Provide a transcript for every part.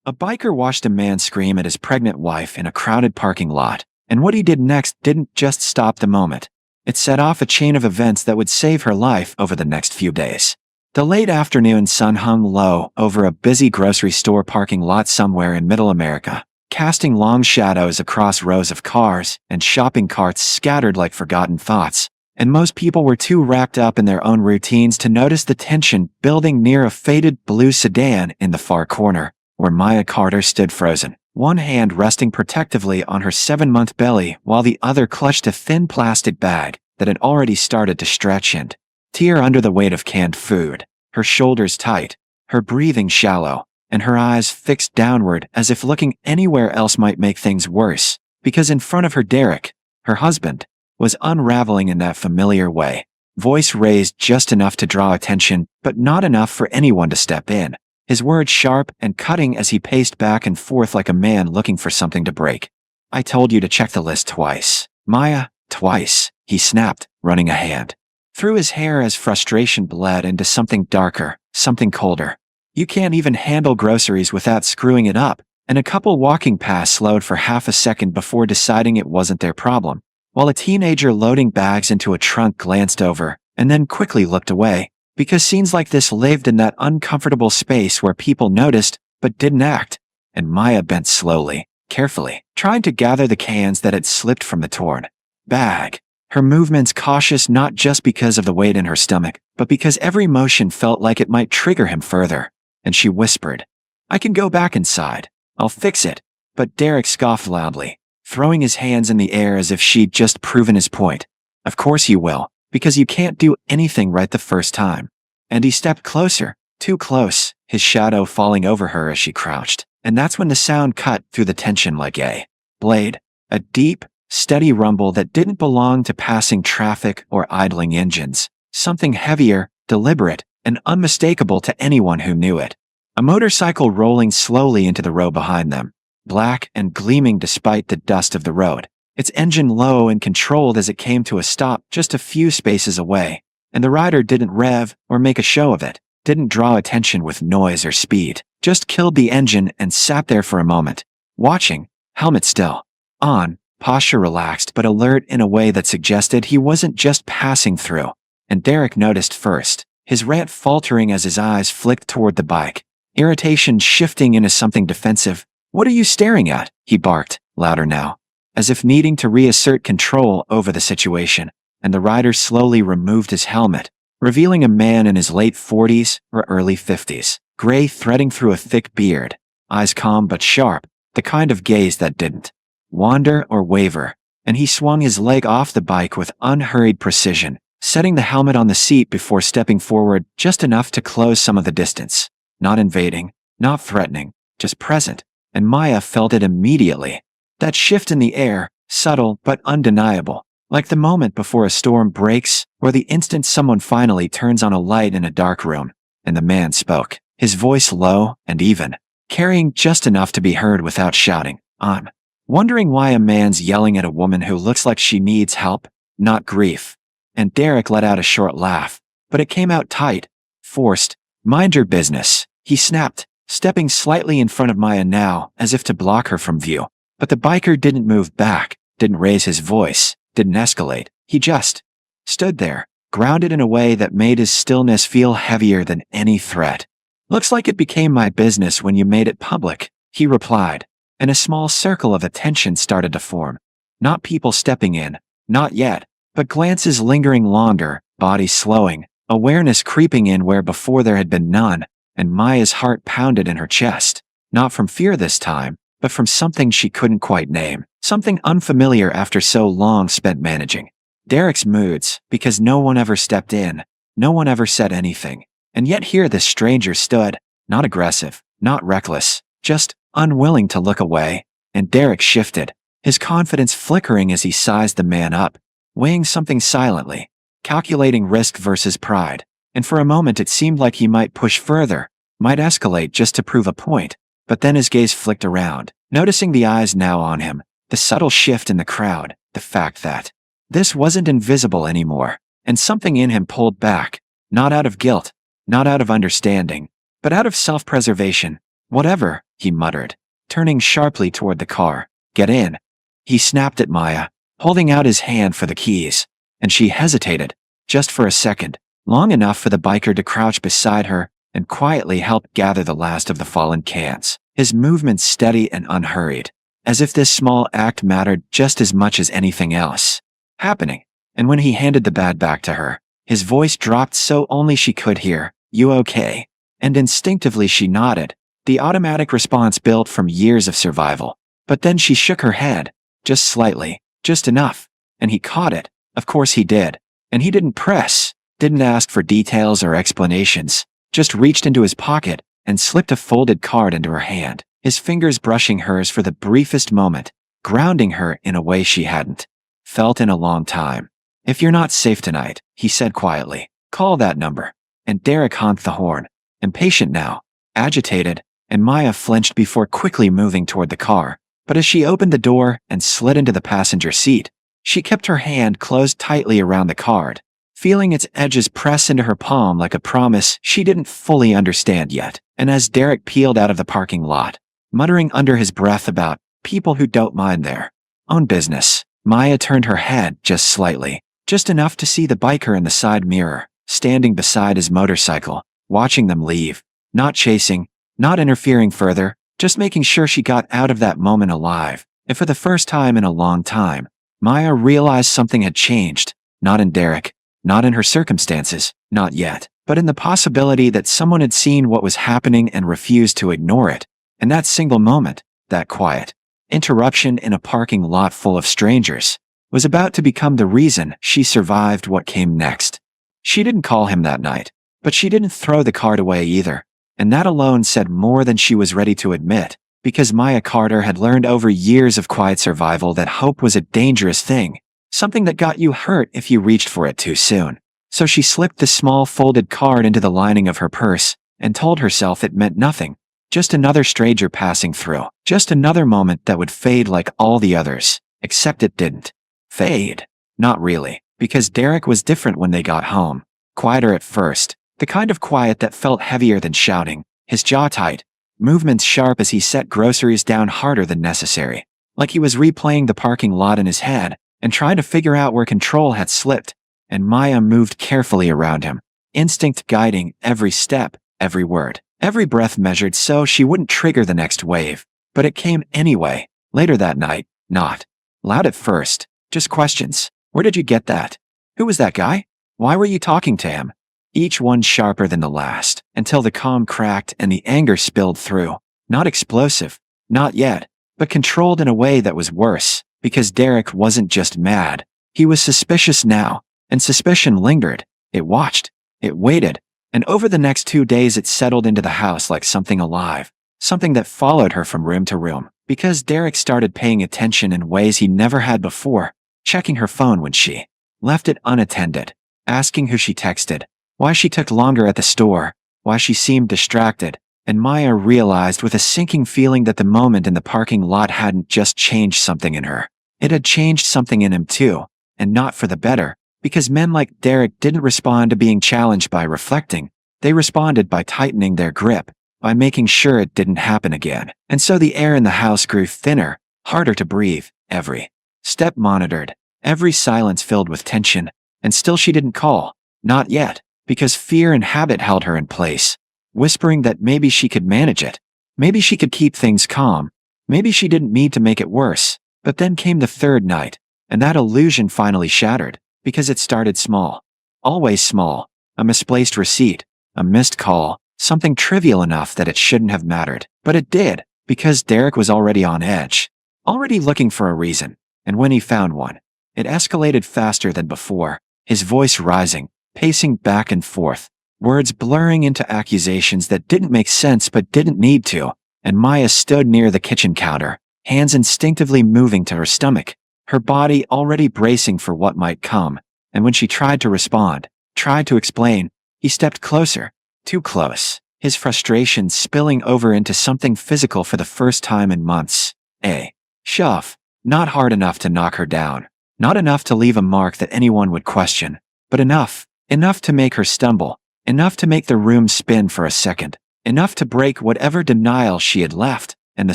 A biker watched a man scream at his pregnant wife in a crowded parking lot, and what he did next didn't just stop the moment. It set off a chain of events that would save her life over the next few days. The late afternoon sun hung low over a busy grocery store parking lot somewhere in Middle America, casting long shadows across rows of cars and shopping carts scattered like forgotten thoughts, and most people were too wrapped up in their own routines to notice the tension building near a faded blue sedan in the far corner, where Maya Carter stood frozen, one hand resting protectively on her 7-month belly while the other clutched a thin plastic bag that had already started to stretch and tear under the weight of canned food, her shoulders tight, her breathing shallow, and her eyes fixed downward as if looking anywhere else might make things worse, because in front of her Derek, her husband, was unraveling in that familiar way, voice raised just enough to draw attention, but not enough for anyone to step in, his words sharp and cutting as he paced back and forth like a man looking for something to break. "I told you to check the list twice. Maya, twice," he snapped, running a hand through his hair as frustration bled into something darker, something colder. "You can't even handle groceries without screwing it up," and a couple walking past slowed for half a second before deciding it wasn't their problem, while a teenager loading bags into a trunk glanced over and then quickly looked away, because scenes like this lived in that uncomfortable space where people noticed but didn't act, and Maya bent slowly, carefully, trying to gather the cans that had slipped from the torn bag. Her movements cautious not just because of the weight in her stomach, but because every motion felt like it might trigger him further, and she whispered, "I can go back inside. I'll fix it." But Derek scoffed loudly, throwing his hands in the air as if she'd just proven his point. "Of course you will, because you can't do anything right the first time." And he stepped closer, too close, his shadow falling over her as she crouched. And that's when the sound cut through the tension like a blade, a deep, steady rumble that didn't belong to passing traffic or idling engines, something heavier, deliberate, and unmistakable to anyone who knew it. A motorcycle rolling slowly into the row behind them, black and gleaming despite the dust of the road, its engine low and controlled as it came to a stop just a few spaces away, and the rider didn't rev or make a show of it, didn't draw attention with noise or speed, just killed the engine and sat there for a moment, watching, helmet still, on, posture relaxed but alert in a way that suggested he wasn't just passing through. And Derek noticed first, his rant faltering as his eyes flicked toward the bike, irritation shifting into something defensive. "What are you staring at?" he barked, louder now, as if needing to reassert control over the situation, and the rider slowly removed his helmet, revealing a man in his late 40s or early 50s, gray threading through a thick beard, eyes calm but sharp, the kind of gaze that didn't wander or waver, and he swung his leg off the bike with unhurried precision, setting the helmet on the seat before stepping forward just enough to close some of the distance. Not invading, not threatening, just present, and Maya felt it immediately. That shift in the air, subtle but undeniable, like the moment before a storm breaks or the instant someone finally turns on a light in a dark room. And the man spoke, his voice low and even, carrying just enough to be heard without shouting. "I'm wondering why a man's yelling at a woman who looks like she needs help, not grief." And Derek let out a short laugh, but it came out tight, forced. "Mind your business," he snapped, stepping slightly in front of Maya now as if to block her from view. But the biker didn't move back, didn't raise his voice, didn't escalate. He just stood there, grounded in a way that made his stillness feel heavier than any threat. "Looks like it became my business when you made it public," he replied, and a small circle of attention started to form. Not people stepping in, not yet, but glances lingering longer, body slowing, awareness creeping in where before there had been none, and Maya's heart pounded in her chest, not from fear this time, but from something she couldn't quite name, something unfamiliar after so long spent managing Derek's moods, because no one ever stepped in, no one ever said anything, and yet here this stranger stood, not aggressive, not reckless, just unwilling to look away, and Derek shifted, his confidence flickering as he sized the man up, weighing something silently, calculating risk versus pride, and for a moment it seemed like he might push further, might escalate just to prove a point, but then his gaze flicked around, noticing the eyes now on him, the subtle shift in the crowd, the fact that this wasn't invisible anymore, and something in him pulled back, not out of guilt, not out of understanding, but out of self-preservation. Whatever he muttered, turning sharply toward the car. Get in. He snapped at Maya, holding out his hand for the keys, and she hesitated, just for a second, long enough for the biker to crouch beside her and quietly help gather the last of the fallen cans, his movements steady and unhurried, as if this small act mattered just as much as anything else happening. And when he handed the bag back to her, his voice dropped so only she could hear, "You okay?" And instinctively she nodded, the automatic response built from years of survival. But then she shook her head, just slightly, just enough, and he caught it. Of course he did. And he didn't press, didn't ask for details or explanations, just reached into his pocket and slipped a folded card into her hand, his fingers brushing hers for the briefest moment, grounding her in a way she hadn't felt in a long time. "If you're not safe tonight," he said quietly, "call that number." And Derek honked the horn, impatient now, agitated, and Maya flinched before quickly moving toward the car. But as she opened the door and slid into the passenger seat, she kept her hand closed tightly around the card, feeling its edges press into her palm like a promise she didn't fully understand yet. And as Derek peeled out of the parking lot, muttering under his breath about people who don't mind their own business, Maya turned her head just slightly, just enough to see the biker in the side mirror, standing beside his motorcycle, watching them leave, not chasing, not interfering further, just making sure she got out of that moment alive. And for the first time in a long time, Maya realized something had changed, not in Derek, not in her circumstances, not yet, but in the possibility that someone had seen what was happening and refused to ignore it. And that single moment, that quiet interruption in a parking lot full of strangers, was about to become the reason she survived what came next. She didn't call him that night, but she didn't throw the card away either. And that alone said more than she was ready to admit, because Maya Carter had learned over years of quiet survival that hope was a dangerous thing, something that got you hurt if you reached for it too soon. So she slipped the small folded card into the lining of her purse and told herself it meant nothing, just another stranger passing through, just another moment that would fade like all the others, except it didn't fade. Not really, because Derek was different when they got home, quieter at first, the kind of quiet that felt heavier than shouting, his jaw tight, movements sharp as he set groceries down harder than necessary, like he was replaying the parking lot in his head and trying to figure out where control had slipped. And Maya moved carefully around him, instinct guiding every step, every word, every breath measured so she wouldn't trigger the next wave. But it came anyway, later that night, not loud at first, just questions. Where did you get that? Who was that guy? Why were you talking to him? Each one sharper than the last, until the calm cracked and the anger spilled through. Not explosive, not yet, but controlled in a way that was worse, because Derek wasn't just mad. He was suspicious now, and suspicion lingered. It watched, it waited, and over the next 2 days it settled into the house like something alive, something that followed her from room to room, because Derek started paying attention in ways he never had before, checking her phone when she left it unattended, asking who she texted, why she took longer at the store, why she seemed distracted, and Maya realized with a sinking feeling that the moment in the parking lot hadn't just changed something in her. It had changed something in him too, and not for the better, because men like Derek didn't respond to being challenged by reflecting. They responded by tightening their grip, by making sure it didn't happen again. And so the air in the house grew thinner, harder to breathe, every step monitored, every silence filled with tension, and still she didn't call, not yet, because fear and habit held her in place, whispering that maybe she could manage it, maybe she could keep things calm, maybe she didn't need to make it worse. But then came the third night, and that illusion finally shattered, because it started small. Always small, a misplaced receipt, a missed call, something trivial enough that it shouldn't have mattered. But it did, because Derek was already on edge, already looking for a reason, and when he found one, it escalated faster than before, his voice rising, pacing back and forth, words blurring into accusations that didn't make sense but didn't need to, and Maya stood near the kitchen counter, hands instinctively moving to her stomach, her body already bracing for what might come, and when she tried to respond, tried to explain, he stepped closer, too close, his frustration spilling over into something physical for the first time in months. A shove, not hard enough to knock her down, not enough to leave a mark that anyone would question, but enough to make her stumble, enough to make the room spin for a second, enough to break whatever denial she had left, and the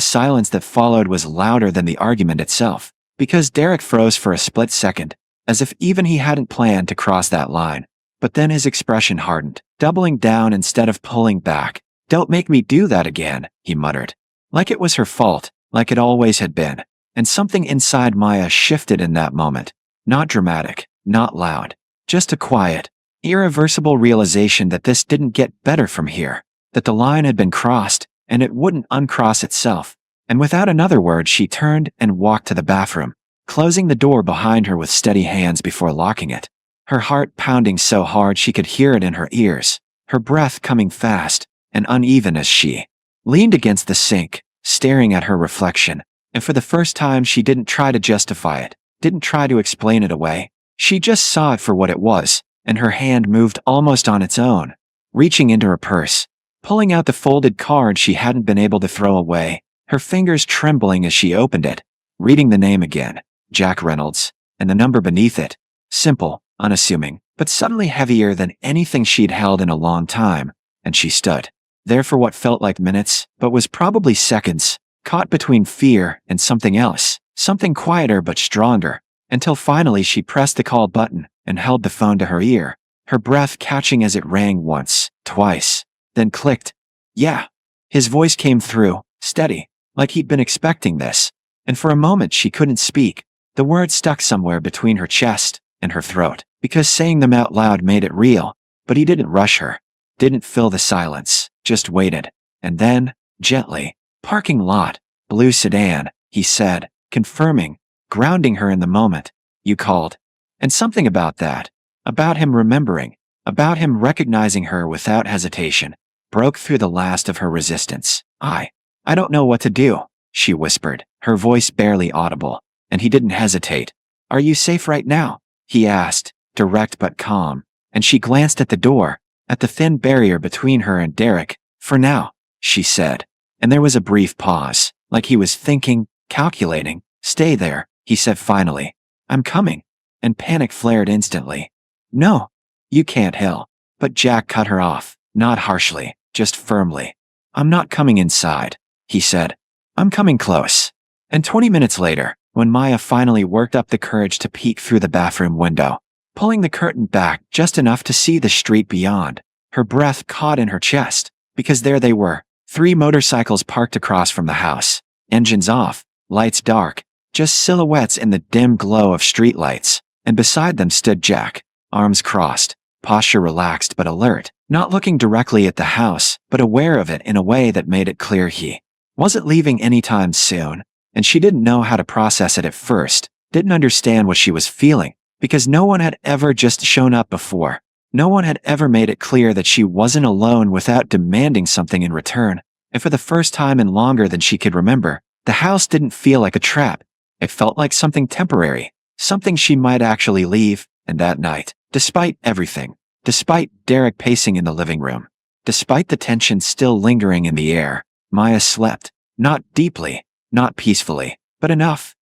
silence that followed was louder than the argument itself, because Derek froze for a split second, as if even he hadn't planned to cross that line. But then his expression hardened, doubling down instead of pulling back. "Don't make me do that again," he muttered. Like it was her fault, like it always had been. And something inside Maya shifted in that moment. Not dramatic, not loud, just a quiet, irreversible realization that this didn't get better from here, that the line had been crossed, and it wouldn't uncross itself. And without another word, she turned and walked to the bathroom, closing the door behind her with steady hands before locking it. Her heart pounding so hard she could hear it in her ears, her breath coming fast and uneven as she leaned against the sink, staring at her reflection. And for the first time, she didn't try to justify it, didn't try to explain it away. She just saw it for what it was, and her hand moved almost on its own, reaching into her purse, pulling out the folded card she hadn't been able to throw away, her fingers trembling as she opened it, reading the name again, Jack Reynolds, and the number beneath it. Simple, unassuming, but suddenly heavier than anything she'd held in a long time, and she stood there for what felt like minutes, but was probably seconds, caught between fear and something else, something quieter but stronger, until finally she pressed the call button and held the phone to her ear, her breath catching as it rang once, twice, then clicked. "Yeah." His voice came through, steady, like he'd been expecting this, and for a moment she couldn't speak. The words stuck somewhere between her chest and her throat, because saying them out loud made it real, but he didn't rush her, didn't fill the silence, just waited. And then, gently, "Parking lot, blue sedan," he said, confirming, grounding her in the moment. "You called." And something about that, about him remembering, about him recognizing her without hesitation, broke through the last of her resistance. I don't know what to do," she whispered, her voice barely audible, and he didn't hesitate. "Are you safe right now?" he asked, direct but calm, and she glanced at the door, at the thin barrier between her and Derek. "For now," she said, and there was a brief pause, like he was thinking, calculating. "Stay there," he said finally. "I'm coming," and panic flared instantly. "No, you can't, Hill." But Jack cut her off, not harshly, just firmly. "I'm not coming inside," he said. "I'm coming close." And 20 minutes later, when Maya finally worked up the courage to peek through the bathroom window, pulling the curtain back just enough to see the street beyond, her breath caught in her chest, because there they were, 3 motorcycles parked across from the house, engines off, lights dark, just silhouettes in the dim glow of streetlights, and beside them stood Jack, arms crossed, posture relaxed but alert, not looking directly at the house, but aware of it in a way that made it clear he wasn't leaving anytime soon. And she didn't know how to process it at first, didn't understand what she was feeling, because no one had ever just shown up before. No one had ever made it clear that she wasn't alone without demanding something in return. And for the first time in longer than she could remember, the house didn't feel like a trap. It felt like something temporary, something she might actually leave. And that night, despite everything, despite Derek pacing in the living room, despite the tension still lingering in the air, Maya slept, not deeply, not peacefully, but enough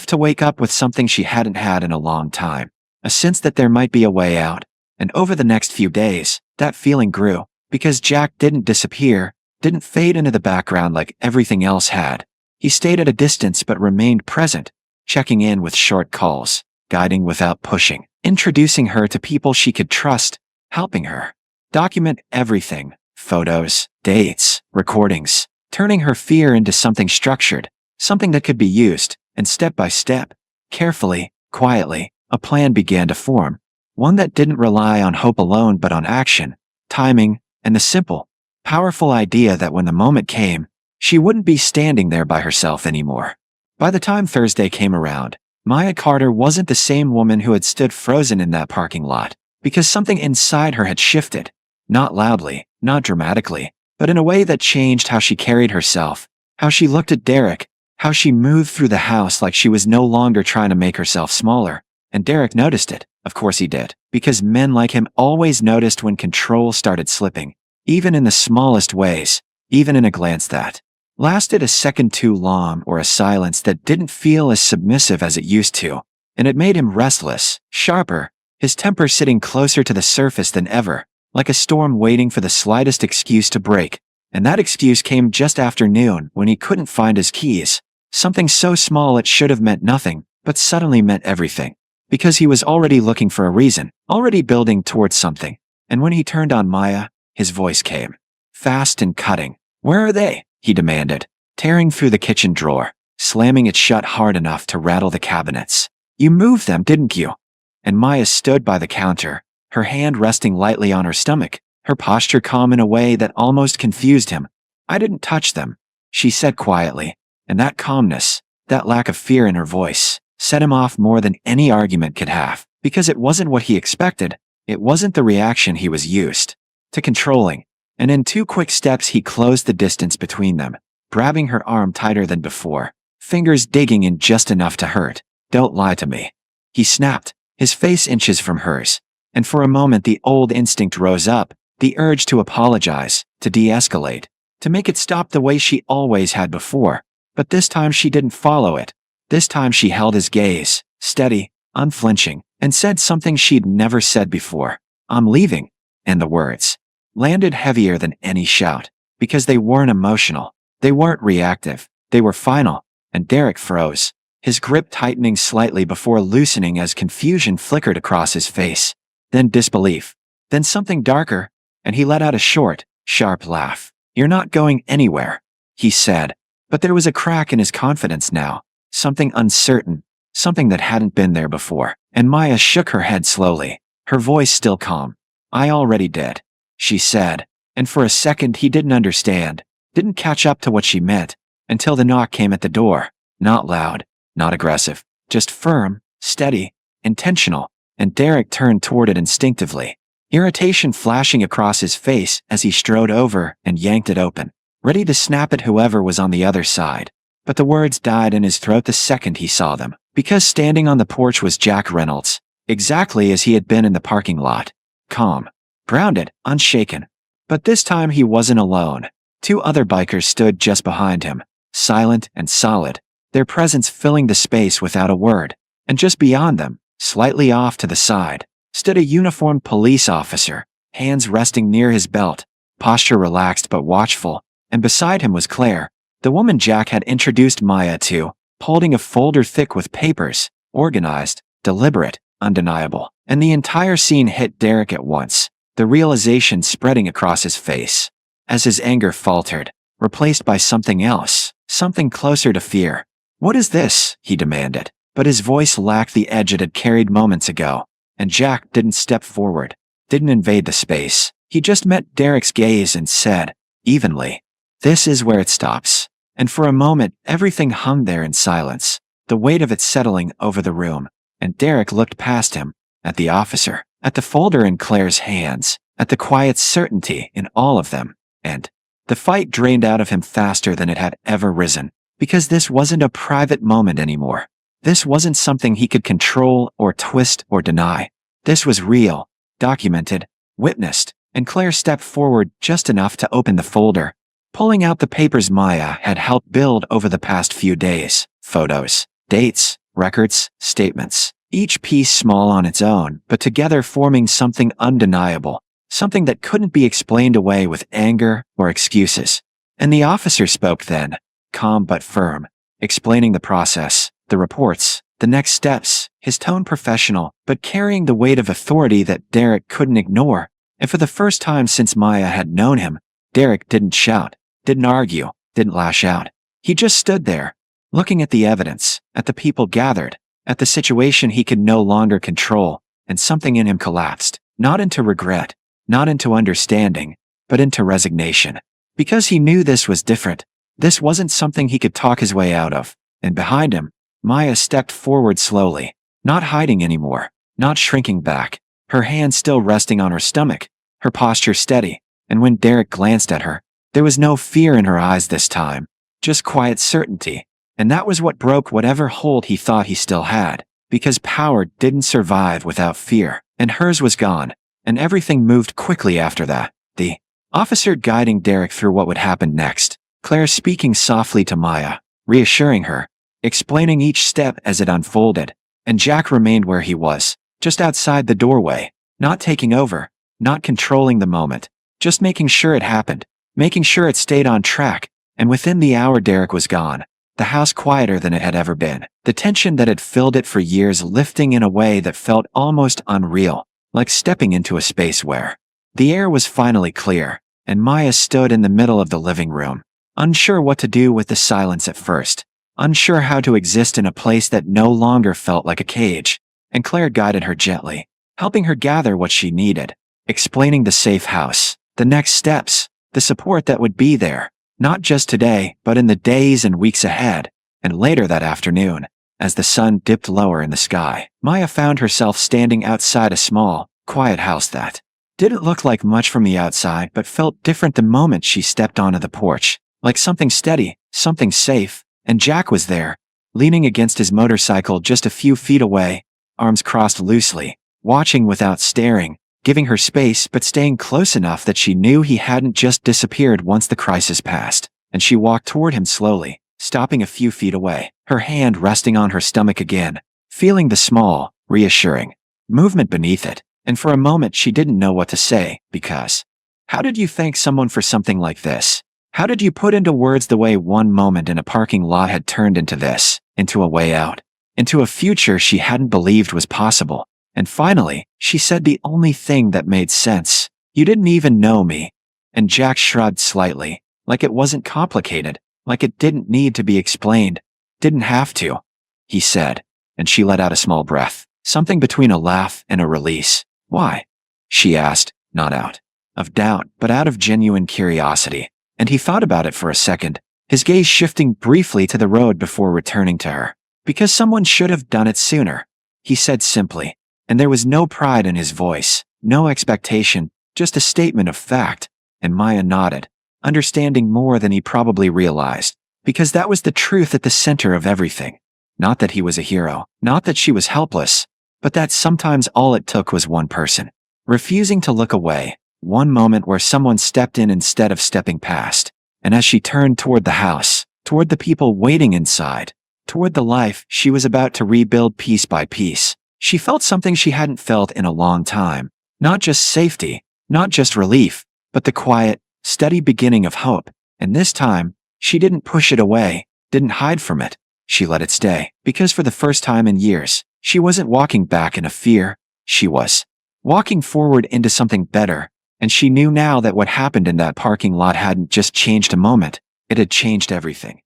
to wake up with something she hadn't had in a long time, a sense that there might be a way out. And over the next few days, that feeling grew, because Jack didn't disappear, didn't fade into the background like everything else had. He stayed at a distance but remained present, checking in with short calls, guiding without pushing, introducing her to people she could trust, helping her document everything, photos, dates, recordings, turning her fear into something structured, something that could be used, and step by step, carefully, quietly, a plan began to form, one that didn't rely on hope alone but on action, timing, and the simple, powerful idea that when the moment came, she wouldn't be standing there by herself anymore. By the time Thursday came around, Maya Carter wasn't the same woman who had stood frozen in that parking lot, because something inside her had shifted, not loudly, not dramatically, but in a way that changed how she carried herself, how she looked at Derek, how she moved through the house like she was no longer trying to make herself smaller. And Derek noticed it, of course he did, because men like him always noticed when control started slipping, even in the smallest ways, even in a glance that lasted a second too long or a silence that didn't feel as submissive as it used to. And it made him restless, sharper, his temper sitting closer to the surface than ever, like a storm waiting for the slightest excuse to break. And that excuse came just after noon when he couldn't find his keys. Something so small it should have meant nothing, but suddenly meant everything. Because he was already looking for a reason, already building towards something. And when he turned on Maya, his voice came. Fast and cutting. "Where are they?" he demanded, tearing through the kitchen drawer, slamming it shut hard enough to rattle the cabinets. "You moved them, didn't you?" And Maya stood by the counter, her hand resting lightly on her stomach, her posture calm in a way that almost confused him. "I didn't touch them," she said quietly, and that calmness, that lack of fear in her voice, set him off more than any argument could have, because it wasn't what he expected, it wasn't the reaction he was used to controlling. And in 2 quick steps he closed the distance between them, grabbing her arm tighter than before, fingers digging in just enough to hurt. "Don't lie to me," he snapped, his face inches from hers. And for a moment the old instinct rose up, the urge to apologize, to de-escalate, to make it stop the way she always had before. But this time she didn't follow it. This time she held his gaze, steady, unflinching, and said something she'd never said before. "I'm leaving." And the words landed heavier than any shout, because they weren't emotional, they weren't reactive, they were final. And Derek froze, his grip tightening slightly before loosening as confusion flickered across his face. Then disbelief. Then something darker, and he let out a short, sharp laugh. "You're not going anywhere," he said. But there was a crack in his confidence now, something uncertain, something that hadn't been there before. And Maya shook her head slowly, her voice still calm. "I already did," she said. And for a second he didn't understand, didn't catch up to what she meant, until the knock came at the door. Not loud, not aggressive, just firm, steady, intentional. And Derek turned toward it instinctively, irritation flashing across his face as he strode over and yanked it open, ready to snap at whoever was on the other side. But the words died in his throat the second he saw them, because standing on the porch was Jack Reynolds, exactly as he had been in the parking lot. Calm, grounded, unshaken. But this time he wasn't alone. 2 other bikers stood just behind him, silent and solid, their presence filling the space without a word. And just beyond them, slightly off to the side, stood a uniformed police officer, hands resting near his belt, posture relaxed but watchful. And beside him was Claire, the woman Jack had introduced Maya to, holding a folder thick with papers, organized, deliberate, undeniable. And the entire scene hit Derek at once, the realization spreading across his face, as his anger faltered, replaced by something else, something closer to fear. "What is this?" he demanded. But his voice lacked the edge it had carried moments ago, and Jack didn't step forward, didn't invade the space. He just met Derek's gaze and said, evenly, "This is where it stops." And for a moment, everything hung there in silence, the weight of it settling over the room. And Derek looked past him, at the officer, at the folder in Claire's hands, at the quiet certainty in all of them. And the fight drained out of him faster than it had ever risen, because this wasn't a private moment anymore. This wasn't something he could control or twist or deny. This was real, documented, witnessed. And Claire stepped forward just enough to open the folder, pulling out the papers Maya had helped build over the past few days. Photos, dates, records, statements. Each piece small on its own, but together forming something undeniable, something that couldn't be explained away with anger or excuses. And the officer spoke then, calm but firm, explaining the process, the reports, the next steps, his tone professional, but carrying the weight of authority that Derek couldn't ignore. And for the first time since Maya had known him, Derek didn't shout, didn't argue, didn't lash out. He just stood there, looking at the evidence, at the people gathered, at the situation he could no longer control, and something in him collapsed, not into regret, not into understanding, but into resignation. Because he knew this was different. This wasn't something he could talk his way out of. And behind him, Maya stepped forward slowly, not hiding anymore, not shrinking back, her hand still resting on her stomach, her posture steady. And when Derek glanced at her, there was no fear in her eyes this time, just quiet certainty. And that was what broke whatever hold he thought he still had, because power didn't survive without fear, and hers was gone. And everything moved quickly after that. The officer guiding Derek through what would happen next, Claire speaking softly to Maya, reassuring her, explaining each step as it unfolded. And Jack remained where he was, just outside the doorway, not taking over, not controlling the moment, just making sure it happened, making sure it stayed on track, and within the hour Derek was gone, the house quieter than it had ever been. The tension that had filled it for years lifting in a way that felt almost unreal, like stepping into a space where the air was finally clear, and Maya stood in the middle of the living room, unsure what to do with the silence at first, unsure how to exist in a place that no longer felt like a cage, and Claire guided her gently, helping her gather what she needed, explaining the safe house, the next steps, the support that would be there, not just today, but in the days and weeks ahead. And later that afternoon, as the sun dipped lower in the sky, Maya found herself standing outside a small, quiet house that didn't look like much from the outside but felt different the moment she stepped onto the porch, like something steady, something safe, and Jack was there, leaning against his motorcycle just a few feet away, arms crossed loosely, watching without staring, giving her space but staying close enough that she knew he hadn't just disappeared once the crisis passed, and she walked toward him slowly, stopping a few feet away, her hand resting on her stomach again, feeling the small, reassuring movement beneath it, and for a moment she didn't know what to say, because how did you thank someone for something like this? How did you put into words the way one moment in a parking lot had turned into this, into a way out, into a future she hadn't believed was possible? And finally, she said the only thing that made sense. You didn't even know me. And Jack shrugged slightly, like it wasn't complicated, like it didn't need to be explained. Didn't have to, he said, and she let out a small breath, something between a laugh and a release. Why? She asked, not out of doubt, but out of genuine curiosity. And he thought about it for a second, his gaze shifting briefly to the road before returning to her. Because someone should have done it sooner, he said simply. And there was no pride in his voice, no expectation, just a statement of fact, and Maya nodded, understanding more than he probably realized, because that was the truth at the center of everything. Not that he was a hero, not that she was helpless, but that sometimes all it took was one person, refusing to look away, one moment where someone stepped in instead of stepping past. And as she turned toward the house, toward the people waiting inside, toward the life she was about to rebuild piece by piece, she felt something she hadn't felt in a long time. Not just safety, not just relief, but the quiet, steady beginning of hope. And this time, she didn't push it away, didn't hide from it. She let it stay, because for the first time in years, she wasn't walking back in a fear, she was walking forward into something better. And she knew now that what happened in that parking lot hadn't just changed a moment, it had changed everything.